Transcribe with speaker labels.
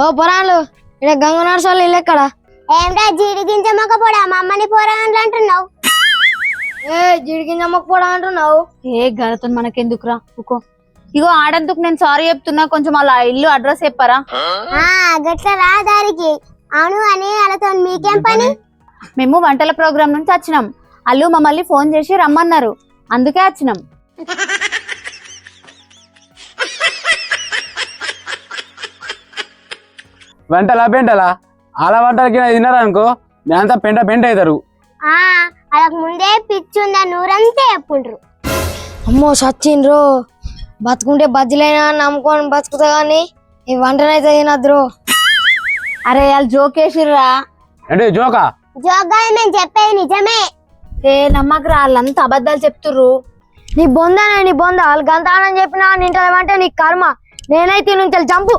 Speaker 1: ఓ పొరాలు ఇక్కడ గంగ నర్సాలు ఇల్లు ఎక్కడ?
Speaker 2: ఏమిటా జీడిగించమ్మకపోడా మా అమ్మని పోరాని అంటున్నావు?
Speaker 1: ఏ జీడిగింజమ్మకపోడా అంటున్నావు?
Speaker 3: ఏ గలతో మనకెందుకురా ఊకో. ఇగో ఆడందుకు నేను సారీ చెప్తున్నా, కొంచెం అలా ఇల్లు అడ్రస్ చెప్పారా?
Speaker 2: గట్ల రా దారికి. అవును అని వాళ్ళతో మీకేం పని?
Speaker 3: మేము వంటల ప్రోగ్రామ్ నుంచి వచ్చినాం. వాళ్ళు మమ్మల్ని ఫోన్ చేసి రమ్మన్నారు, అందుకే వచ్చినాం.
Speaker 4: వంటలా పెంటలా అలా వంటలకి తిన్నారనుకో మేమంతా పెంట పెంట అవుతారు.
Speaker 2: వాళ్ళకు ముందే పిచ్చుందా నూరంతే చెప్పుండ్రు.
Speaker 1: అమ్మో సచ్చిండ్రు, బతుకుంటే బజ్జీలైనా నమ్ముకొని బతుకుతా గానీ ఈ వంటనైతే తినద్దురు.
Speaker 3: అరే వాళ్ళు జోకేసిర్రా.
Speaker 4: అంటే జోకా?
Speaker 2: జోగ్గా మేము చెప్పేది నిజమే.
Speaker 3: ఏ నమ్మకరా, వాళ్ళంతా అబద్ధాలు చెప్తుర్రు.
Speaker 1: నీ బొందనే నీ బొంద. వాళ్ళు గంతానని చెప్పినా నింటలేమంటే నీ కర్మ. నేనైతే నుంచి చంపు.